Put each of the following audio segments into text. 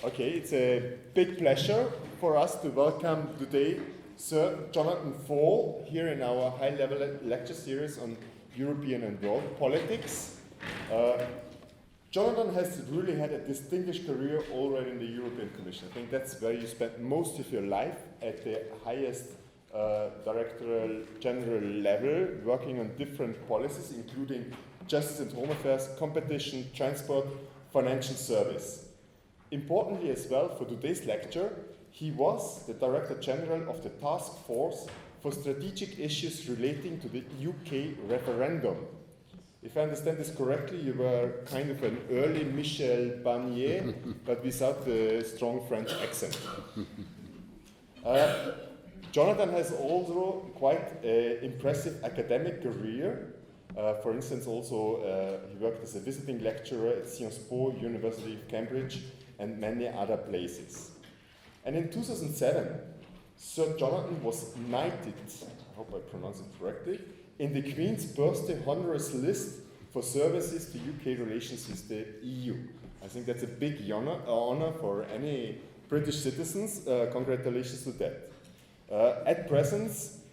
Okay, it's a big pleasure for us to welcome today Sir Jonathan Faull here in our high-level lecture series on European and world politics. Jonathan has really had a distinguished career already in the European Commission. I think that's where you spent most of your life at the highest directorial general level, working on different policies, including justice and home affairs, competition, transport, financial service. Importantly as well, for today's lecture, he was the Director General of the Task Force for Strategic Issues relating to the UK referendum. If I understand this correctly, you were kind of an early Michel Barnier, but without the strong French accent. Jonathan has also quite an impressive academic career. For instance, also he worked as a visiting lecturer at Sciences Po, University of Cambridge, and many other places. And in 2007, Sir Jonathan was knighted, I hope I pronounce it correctly, in the Queen's Birthday Honoris List for services to UK relations with the EU. I think that's a big honor for any British citizens. Congratulations to that. At present,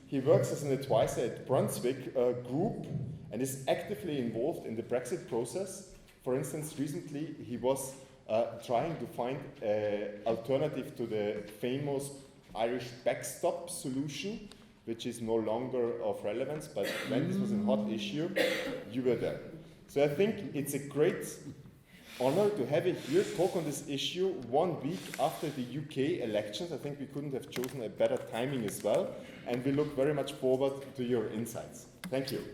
he works as an advisor at Brunswick Group and is actively involved in the Brexit process. For instance, recently he was trying to find an alternative to the famous Irish backstop solution, which is no longer of relevance, but when this was a hot issue, you were there. So I think it's a great honor to have you here talk on this issue 1 week after the UK elections. I think we couldn't have chosen a better timing as well, and we look very much forward to your insights. Thank you.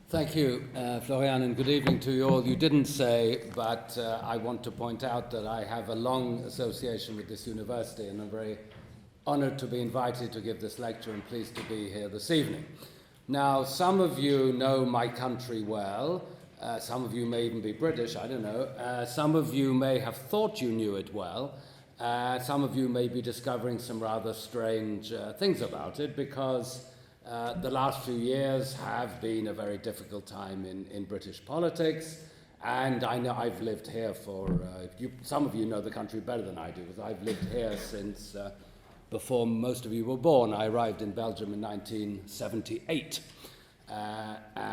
Thank you, Florian, and good evening to you all. You didn't say, but I want to point out that I have a long association with this university, and I'm very honored to be invited to give this lecture and pleased to be here this evening. Now, some of you know my country well. Some of you may even be British, I don't know. Some of you may have thought you knew it well. Some of you may be discovering some rather strange things about it, because the last few years have been a very difficult time in British politics, and I know I've lived here for, some of you know the country better than I do, because I've lived here since before most of you were born. I arrived in Belgium in 1978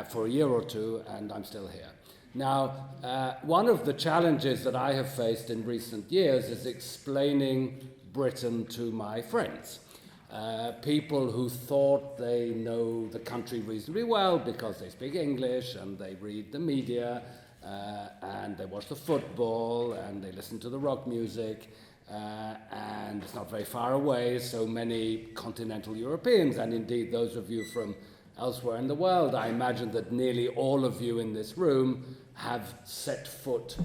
for a year or two, and I'm still here. Now, one of the challenges that I have faced in recent years is explaining Britain to my friends. People who thought they know the country reasonably well because they speak English and they read the media and they watch the football and they listen to the rock music and it's not very far away, so many continental Europeans, and indeed those of you from elsewhere in the world, I imagine that nearly all of you in this room have set foot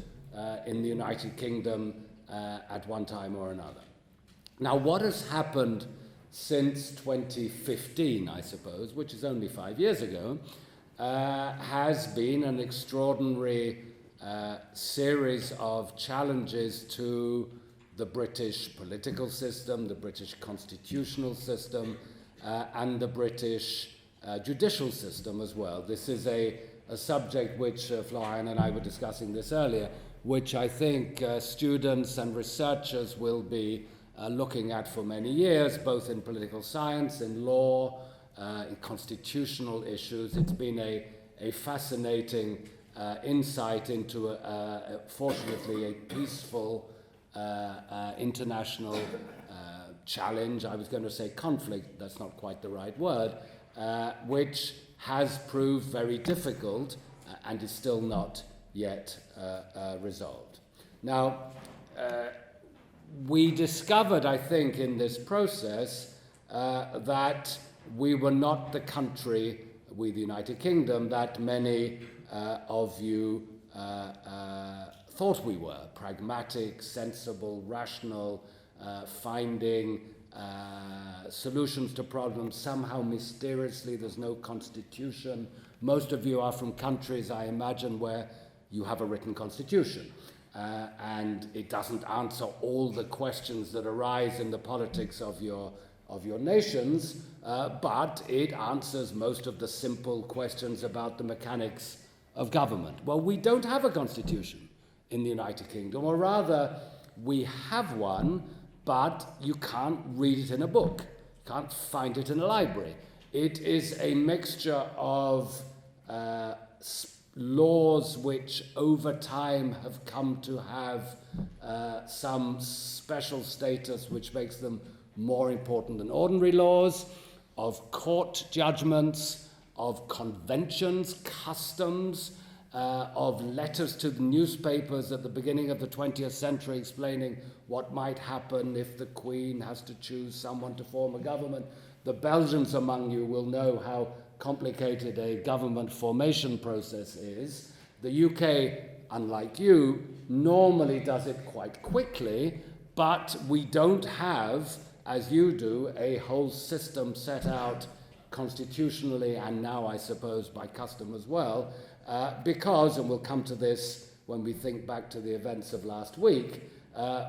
in the United Kingdom at one time or another. Now, what has happened since 2015, I suppose, which is only 5 years ago, has been an extraordinary series of challenges to the British political system, the British constitutional system, and the British judicial system as well. This is a subject which Florian and I were discussing this earlier, which I think students and researchers will be looking at for many years, both in political science, in law, in constitutional issues. It's been a fascinating insight into, fortunately, a peaceful international challenge. I was going to say conflict, that's not quite the right word, which has proved very difficult and is still not yet resolved. Now, we discovered, I think, in this process that we were not the country, we the United Kingdom, that many of you thought we were. Pragmatic, sensible, rational, finding solutions to problems. Somehow, mysteriously, there's no constitution. Most of you are from countries, I imagine, where you have a written constitution. And it doesn't answer all the questions that arise in the politics of your nations, but it answers most of the simple questions about the mechanics of government. Well, we don't have a constitution in the United Kingdom, or rather, we have one, but you can't read it in a book. You can't find it in a library. It is a mixture of laws which over time have come to have some special status which makes them more important than ordinary laws, of court judgments, of conventions, customs, of letters to the newspapers at the beginning of the 20th century explaining what might happen if the Queen has to choose someone to form a government. The Belgians among you will know how complicated a government formation process is. The UK, unlike you, normally does it quite quickly, but we don't have, as you do, a whole system set out constitutionally and now, I suppose, by custom as well, because, and we'll come to this when we think back to the events of last week,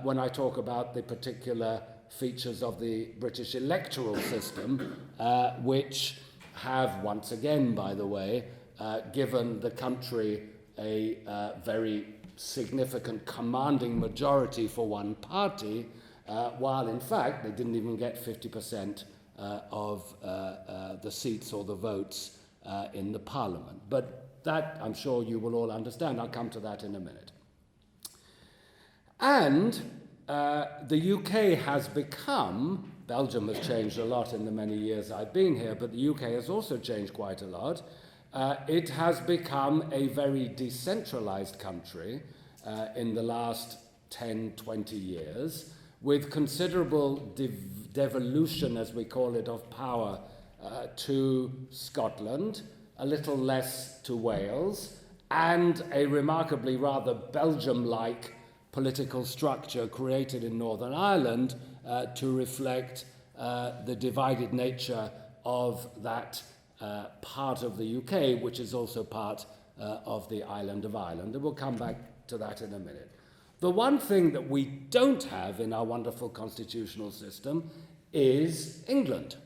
when I talk about the particular features of the British electoral system, which have, once again, by the way, given the country a very significant commanding majority for one party, while in fact they didn't even get 50% of the seats or the votes in the parliament. But that, I'm sure you will all understand. I'll come to that in a minute. And the UK has become, Belgium has changed a lot in the many years I've been here, but the UK has also changed quite a lot. It has become a very decentralized country in the last 10, 20 years, with considerable devolution, as we call it, of power to Scotland, a little less to Wales, and a remarkably rather Belgium-like political structure created in Northern Ireland to reflect the divided nature of that part of the UK, which is also part of the island of Ireland. And we'll come back to that in a minute. The one thing that we don't have in our wonderful constitutional system is England.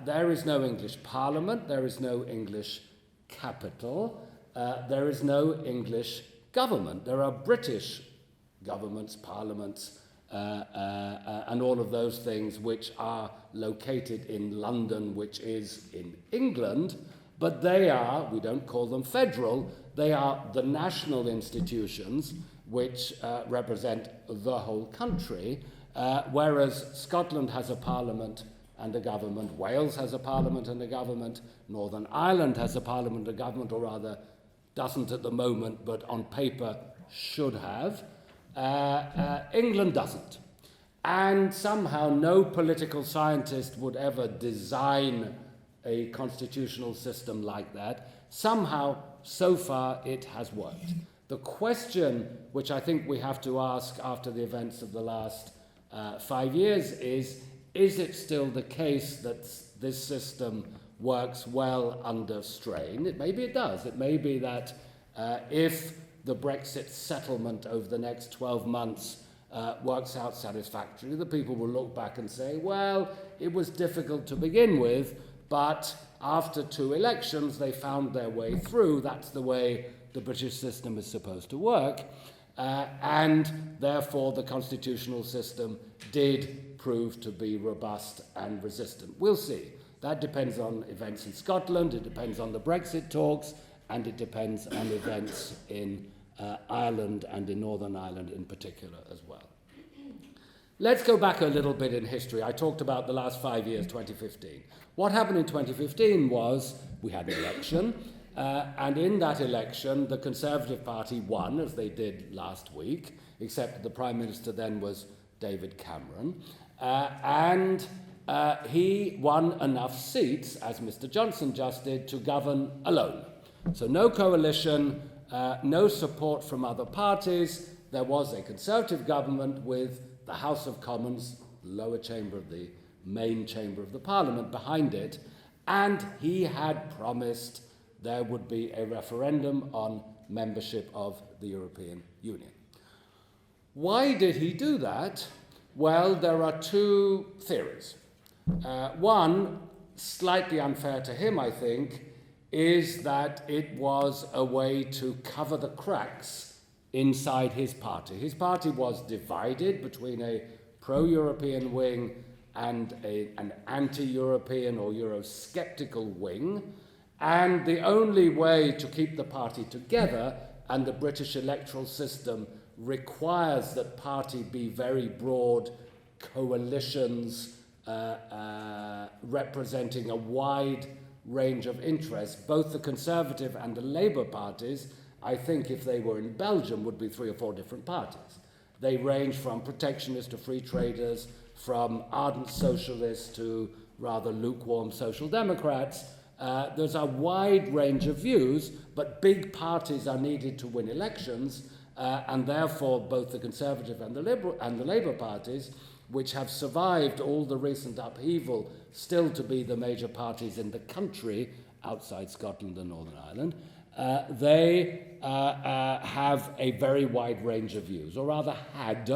There is no English Parliament, there is no English capital, there is no English government. There are British governments, parliaments, and all of those things which are located in London, which is in England, but they are, we don't call them federal, they are the national institutions which represent the whole country, whereas Scotland has a parliament and a government, Wales has a parliament and a government, Northern Ireland has a parliament and a government, or rather doesn't at the moment, but on paper should have. England doesn't. And somehow no political scientist would ever design a constitutional system like that. Somehow, so far, it has worked. The question which I think we have to ask after the events of the last 5 years is it still the case that this system works well under strain? Maybe it does. It may be that if the Brexit settlement over the next 12 months works out satisfactorily, the people will look back and say, well, it was difficult to begin with, but after 2 elections, they found their way through. That's the way the British system is supposed to work. And therefore, the constitutional system did prove to be robust and resistant. We'll see. That depends on events in Scotland, it depends on the Brexit talks, and it depends on events in Ireland and in Northern Ireland in particular as well. Let's go back a little bit in history. I talked about the last 5 years, 2015. What happened in 2015 was we had an election, and in that election, the Conservative Party won, as they did last week, except the Prime Minister then was David Cameron, and he won enough seats, as Mr. Johnson just did, to govern alone. So no coalition, no support from other parties. There was a Conservative government with the House of Commons, lower chamber of the main chamber of the Parliament, behind it, and he had promised there would be a referendum on membership of the European Union. Why did he do that? Well, there are 2 theories. One, slightly unfair to him, I think, is that it was a way to cover the cracks inside his party. His party was divided between a pro-European wing and an anti-European or Eurosceptical wing, and the only way to keep the party together, and the British electoral system requires that party be very broad coalitions representing a wide range of interests. Both the Conservative and the Labour parties, I think if they were in Belgium, would be 3 or 4 different parties. They range from protectionists to free traders, from ardent socialists to rather lukewarm social democrats. There's a wide range of views, but big parties are needed to win elections, and therefore both the Conservative and the Labour parties, which have survived all the recent upheaval, still to be the major parties in the country outside Scotland and Northern Ireland, they have a very wide range of views, or rather had,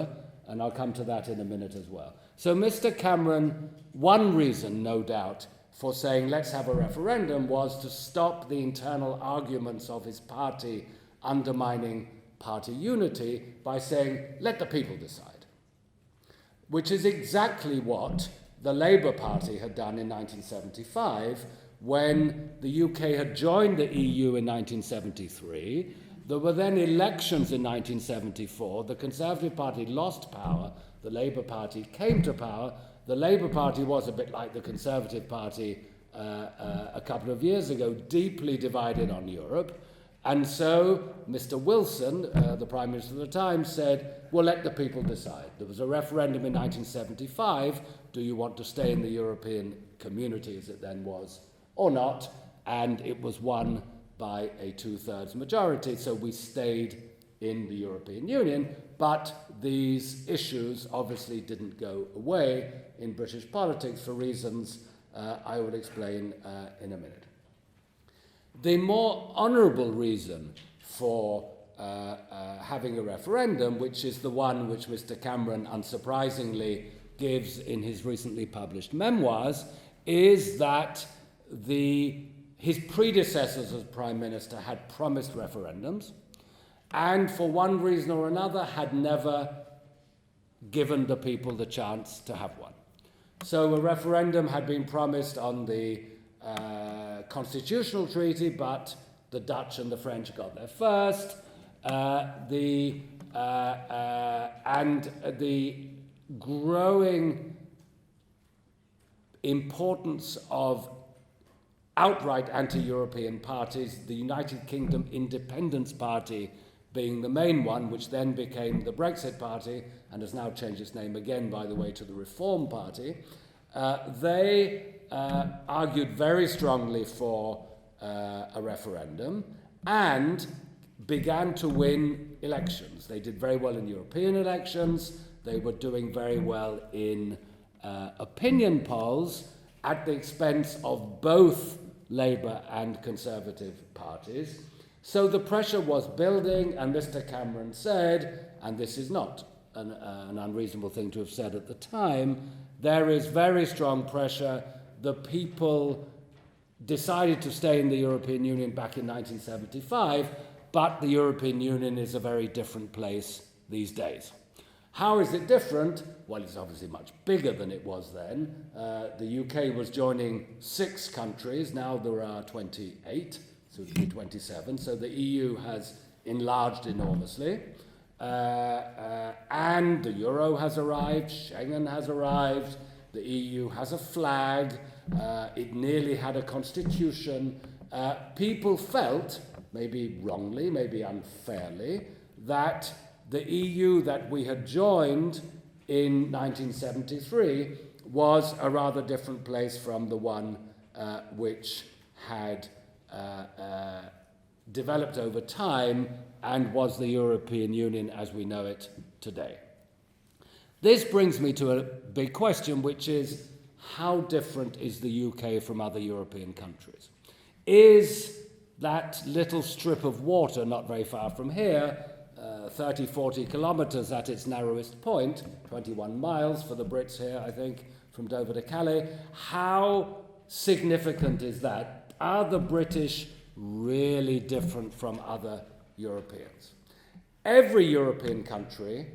and I'll come to that in a minute as well. So Mr. Cameron, one reason, no doubt, for saying let's have a referendum was to stop the internal arguments of his party undermining party unity by saying let the people decide, which is exactly what the Labour Party had done in 1975 when the UK had joined the EU in 1973. There were then elections in 1974. The Conservative Party lost power. The Labour Party came to power. The Labour Party was a bit like the Conservative Party a couple of years ago, deeply divided on Europe. And so Mr. Wilson, the Prime Minister at the time, said, well, let the people decide. There was a referendum in 1975. Do you want to stay in the European community, as it then was, or not? And it was won by a 2/3 majority, so we stayed in the European Union, but these issues obviously didn't go away in British politics for reasons I will explain in a minute. The more honourable reason for having a referendum, which is the one which Mr. Cameron unsurprisingly gives in his recently published memoirs, is that his predecessors as Prime Minister had promised referendums, and for one reason or another had never given the people the chance to have one. So a referendum had been promised on the constitutional treaty, but the Dutch and the French got there first. And the growing importance of outright anti-European parties, the United Kingdom Independence Party being the main one, which then became the Brexit Party and has now changed its name again, by the way, to the Reform Party. They argued very strongly for a referendum and began to win elections. They did very well in European elections. They were doing very well in opinion polls at the expense of both Labour and Conservative parties. So the pressure was building, and Mr. Cameron said, and this is not an unreasonable thing to have said at the time, there is very strong pressure. The people decided to stay in the European Union back in 1975, but the European Union is a very different place these days. How is it different? Well, it's obviously much bigger than it was then. The UK was joining 6 countries. Now there are 28, so it would be 27. So the EU has enlarged enormously. And the euro has arrived, Schengen has arrived, the EU has a flag, it nearly had a constitution. People felt, maybe wrongly, maybe unfairly, that the EU that we had joined in 1973 was a rather different place from the one which had developed over time and was the European Union as we know it today. This brings me to a big question, which is how different is the UK from other European countries? Is that little strip of water not very far from here, 30, 40 kilometres at its narrowest point, 21 miles for the Brits here, I think, from Dover to Calais, how significant is that? Are the British really different from other Europeans? every European country,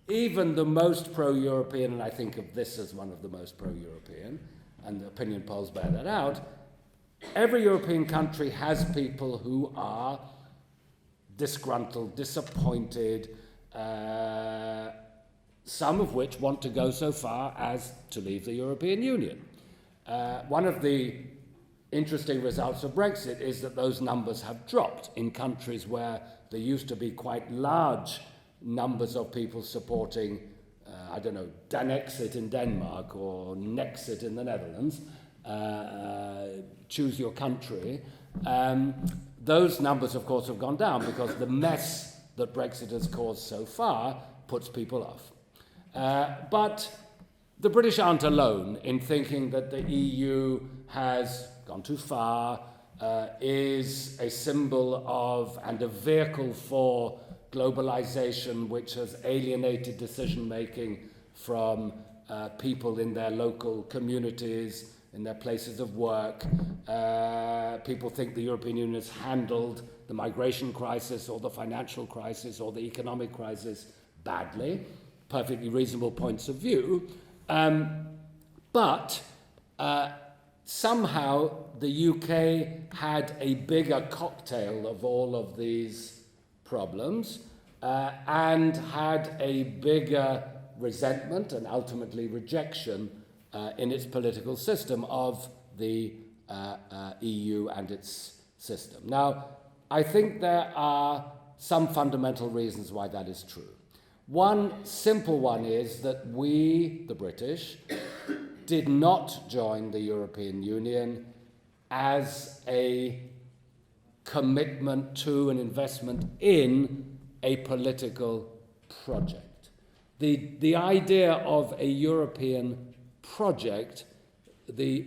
even the most pro-European, and I think of this as one of the most pro-European, and the opinion polls bear that out, every European country has people who are disgruntled, disappointed, some of which want to go so far as to leave the European Union. One of the interesting results of Brexit is that those numbers have dropped in countries where there used to be quite large numbers of people supporting, Danexit in Denmark or Nexit in the Netherlands, choose your country. Those numbers, of course, have gone down because the mess that Brexit has caused so far puts people off. But the British aren't alone in thinking that the EU has gone too far, is a symbol of and a vehicle for globalization which has alienated decision-making from people in their local communities, in their places of work. People think the European Union has handled the migration crisis or the financial crisis or the economic crisis badly. Perfectly reasonable points of view. But somehow the UK had a bigger cocktail of all of these problems and had a bigger resentment and ultimately rejection in its political system of the EU and its system. Now, I think there are some fundamental reasons why that is true. One simple one is that we, the British, did not join the European Union as a commitment to an investment in a political project. The idea of a European project, the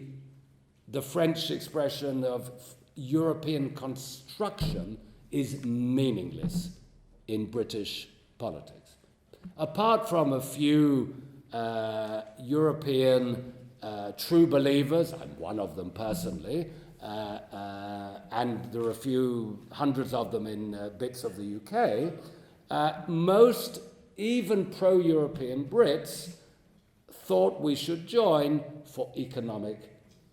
French expression of European construction, is meaningless in British politics. Apart from a few European true believers, I'm one of them personally, and there are a few hundreds of them in bits of the UK, most even pro-European Brits thought we should join for economic,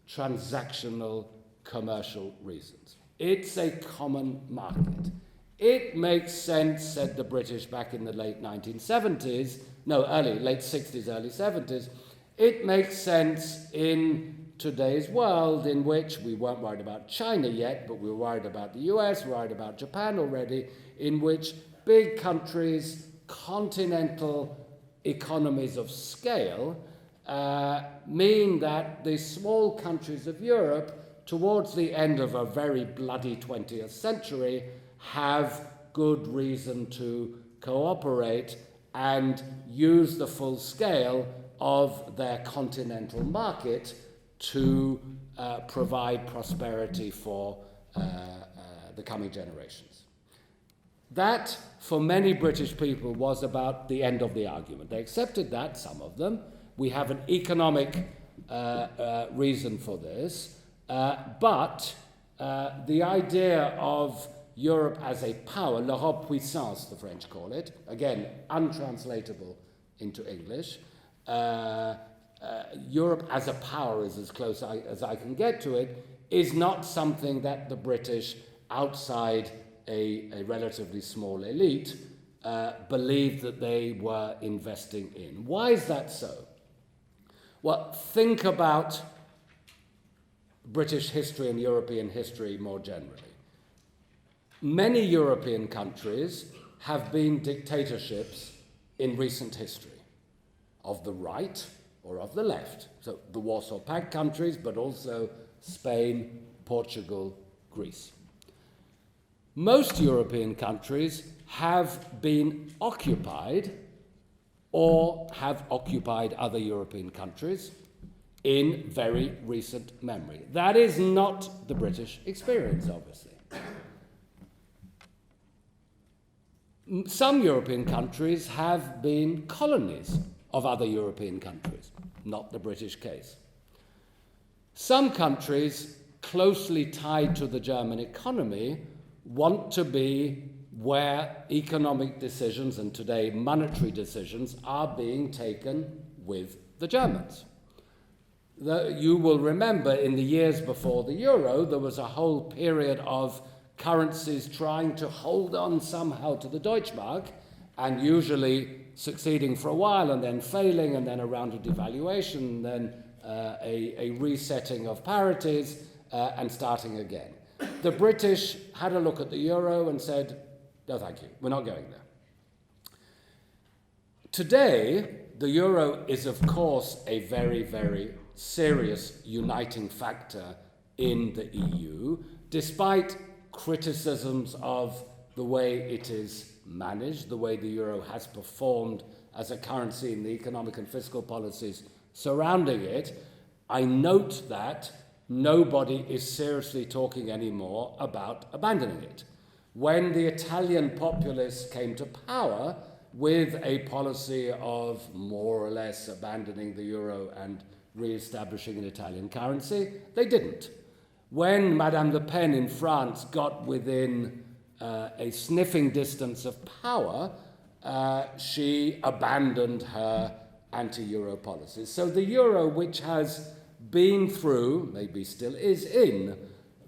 transactional, commercial reasons. It's a common market. It makes sense, said the British back in the late 1970s, late 60s, early 70s, it makes sense in today's world in which we weren't worried about China yet, but we were worried about the US, worried about Japan already, in which big countries, continental economies of scale, mean that the small countries of Europe, towards the end of a very bloody 20th century, have good reason to cooperate and use the full scale of their continental market to provide prosperity for the coming generations. That, for many British people, was about the end of the argument. They accepted that, some of them. We have an economic reason for this, but the idea of Europe as a power, l'Europe puissance, the French call it, again, untranslatable into English. Europe as a power is as close as I can get to it, is not something that the British, outside a relatively small elite, believed that they were investing in. Why is that so? Well, think about British history and European history more generally. Many European countries have been dictatorships in recent history, of the right or of the left. So the Warsaw Pact countries, but also Spain, Portugal, Greece. Most European countries have been occupied or have occupied other European countries in very recent memory. That is not the British experience, obviously. Some European countries have been colonies of other European countries, not the British case. Some countries closely tied to the German economy want to be where economic decisions, and today monetary decisions, are being taken with the Germans. You will remember in the years before the euro, there was a whole period of currencies trying to hold on somehow to the Deutschmark, and usually succeeding for a while and then failing, and then a round of devaluation, and then a resetting of parities, and starting again. The British had a look at the euro and said, no thank you, we're not going there. Today, the euro is of course a very, very serious uniting factor in the EU, despite criticisms of the way it is managed, the way the euro has performed as a currency in the economic and fiscal policies surrounding it. I note that nobody is seriously talking anymore about abandoning it. When the Italian populists came to power with a policy of more or less abandoning the euro and re-establishing an Italian currency, they didn't. When Madame Le Pen in France got within a sniffing distance of power, she abandoned her anti-euro policies. So the euro, which has been through, maybe still is in,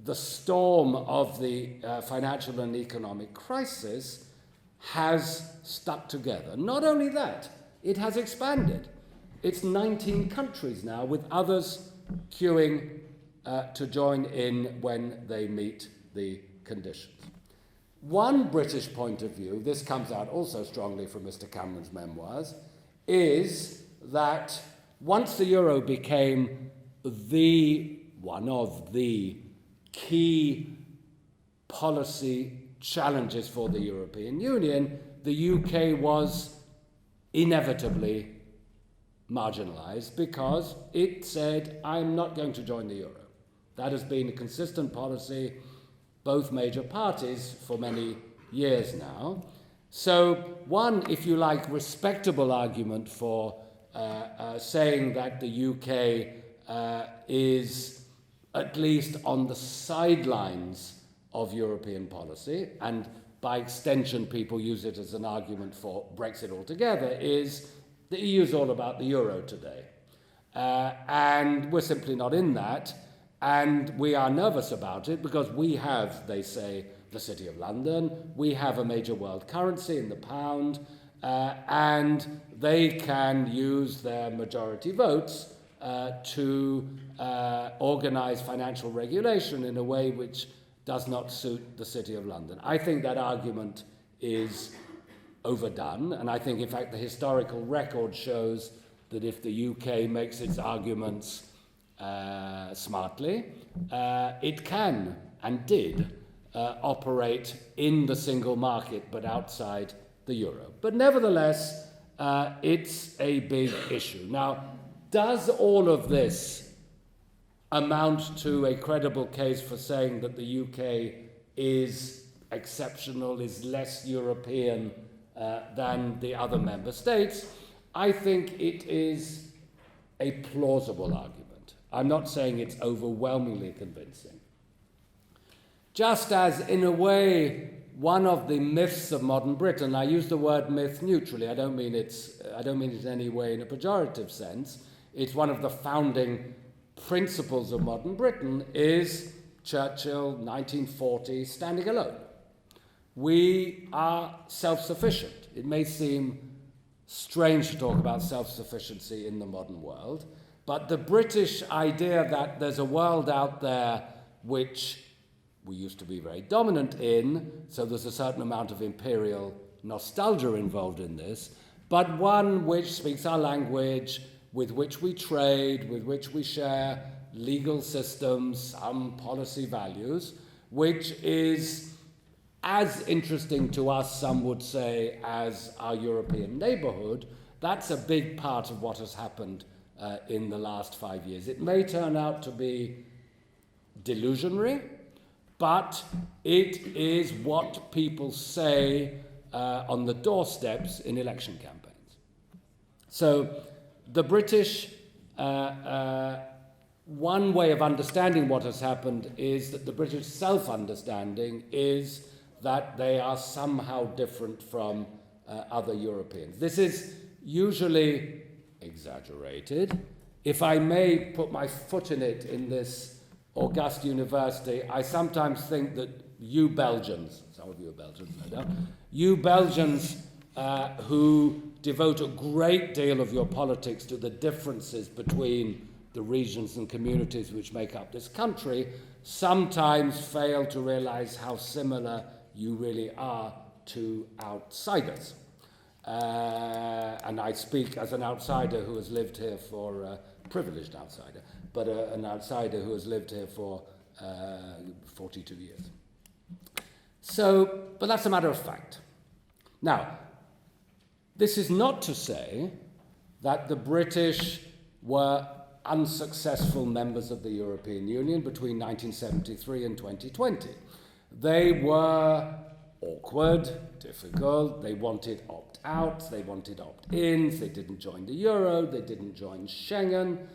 the storm of the financial and economic crisis, has stuck together. Not only that, it has expanded. It's 19 countries now, with others queuing to join in when they meet the conditions. One British point of view, this comes out also strongly from Mr. Cameron's memoirs, is that once the euro became one of the key policy challenges for the European Union, the UK was inevitably marginalized because it said, I'm not going to join the euro. That has been a consistent policy, both major parties, for many years now. So one, if you like, respectable argument for saying that the UK is at least on the sidelines of European policy, and by extension people use it as an argument for Brexit altogether, is the EU is all about the euro today. And we're simply not in that. And we are nervous about it because we have, they say, the City of London, we have a major world currency in the pound, and they can use their majority votes to organize financial regulation in a way which does not suit the City of London. I think that argument is overdone, and I think, in fact, the historical record shows that if the UK makes its arguments smartly, it can and did operate in the single market but outside the euro. But nevertheless, it's a big issue. Now, does all of this amount to a credible case for saying that the UK is exceptional, is less European than the other member states? I think it is a plausible argument. I'm not saying it's overwhelmingly convincing. Just as, in a way, one of the myths of modern Britain, I use the word myth neutrally, I don't mean it in any way in a pejorative sense, it's one of the founding principles of modern Britain, is Churchill, 1940, standing alone. We are self-sufficient. It may seem strange to talk about self-sufficiency in the modern world, but the British idea that there's a world out there which we used to be very dominant in, so there's a certain amount of imperial nostalgia involved in this, but one which speaks our language, with which we trade, with which we share legal systems, some policy values, which is as interesting to us, some would say, as our European neighborhood. That's a big part of what has happened in the last 5 years. It may turn out to be delusionary, but it is what people say on the doorsteps in election campaigns. So the British, one way of understanding what has happened is that the British self-understanding is that they are somehow different from other Europeans. This is usually exaggerated. If I may put my foot in it in this august university, I sometimes think that you Belgians, some of you are Belgians, no doubt, you Belgians who devote a great deal of your politics to the differences between the regions and communities which make up this country, sometimes fail to realize how similar you really are to outsiders. And I speak as an outsider who has lived here for, privileged outsider, but an outsider who has lived here for 42 years. So, but that's a matter of fact. Now, this is not to say that the British were unsuccessful members of the European Union between 1973 and 2020. They were awkward, difficult, they wanted opt-outs, they wanted opt-ins, they didn't join the Euro, they didn't join Schengen,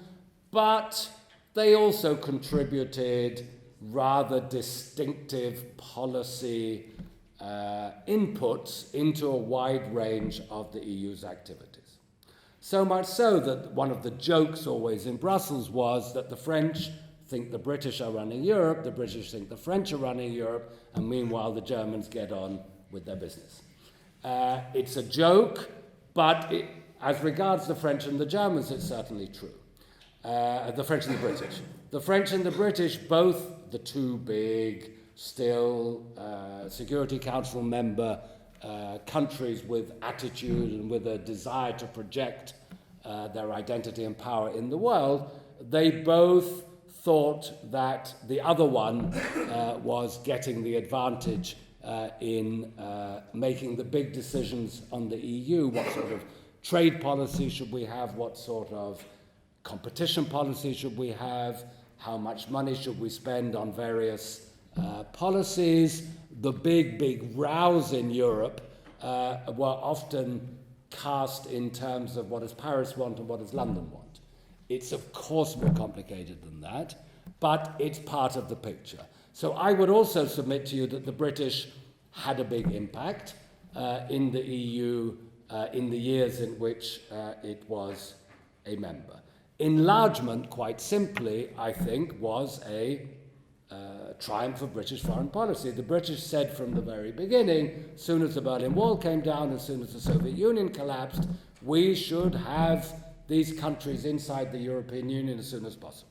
but they also contributed rather distinctive policy inputs into a wide range of the EU's activities. So much so that one of the jokes always in Brussels was that the French think the British are running Europe, the British think the French are running Europe, and meanwhile the Germans get on with their business. It's a joke, but as regards the French and the Germans, it's certainly true. The French and the British. The French and the British, both the two big, still Security Council member countries with attitude and with a desire to project their identity and power in the world, they both thought that the other one was getting the advantage in making the big decisions on the EU. What sort of trade policy should we have? What sort of competition policy should we have? How much money should we spend on various policies? The big rows in Europe were often cast in terms of what does Paris want and what does London want. It's of course more complicated than that, but it's part of the picture. So I would also submit to you that the British had a big impact in the EU in the years in which it was a member. Enlargement, quite simply, I think, was a triumph of British foreign policy. The British said from the very beginning, as soon as the Berlin Wall came down, as soon as the Soviet Union collapsed, we should have these countries inside the European Union as soon as possible.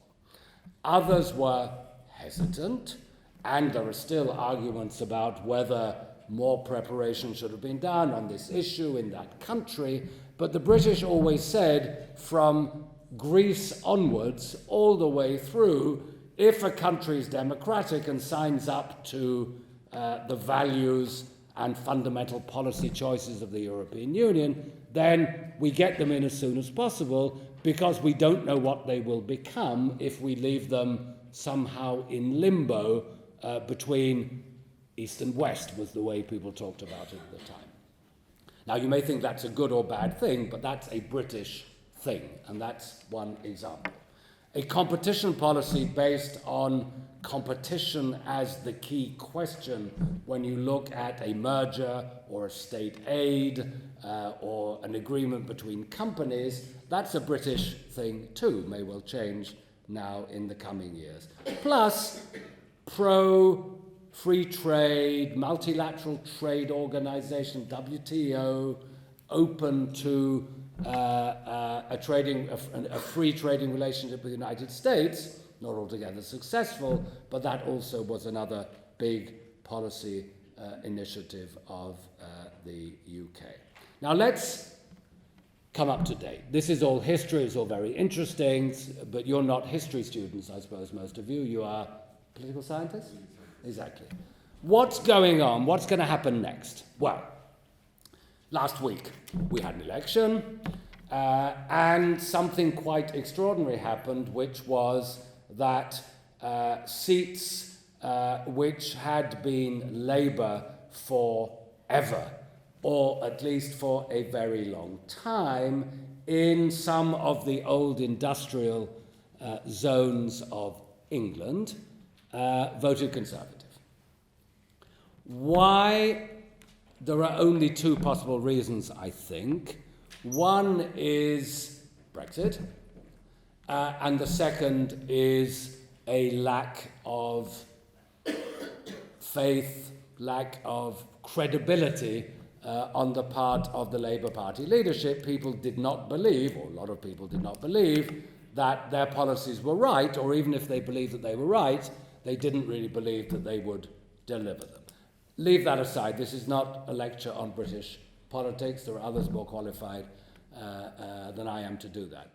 Others were hesitant, and there are still arguments about whether more preparation should have been done on this issue in that country, but the British always said from Greece onwards, all the way through, if a country is democratic and signs up to the values and fundamental policy choices of the European Union, then we get them in as soon as possible, because we don't know what they will become if we leave them somehow in limbo between East and West, was the way people talked about it at the time. Now, you may think that's a good or bad thing, but that's a British thing, and that's one example. A competition policy based on competition as the key question when you look at a merger or a state aid or an agreement between companies, that's a British thing too, may well change now in the coming years. Plus, pro-free trade, multilateral trade organization, WTO, open to a free trading relationship with the United States, not altogether successful, but that also was another big policy initiative of the UK. Now let's come up to date. This is all history, it's all very interesting, but you're not history students, I suppose, most of you. You are political scientists? Exactly. What's going on? What's going to happen next? Well, last week we had an election, and something quite extraordinary happened, which was that seats which had been Labour forever, or at least for a very long time, in some of the old industrial zones of England, voted Conservative. Why? There are only two possible reasons, I think. One is Brexit, and the second is a lack of faith, lack of credibility on the part of the Labour Party leadership. People did not believe, or a lot of people did not believe, that their policies were right, or even if they believed that they were right, they didn't really believe that they would deliver them. Leave that aside. This is not a lecture on British politics. There are others more qualified than I am to do that.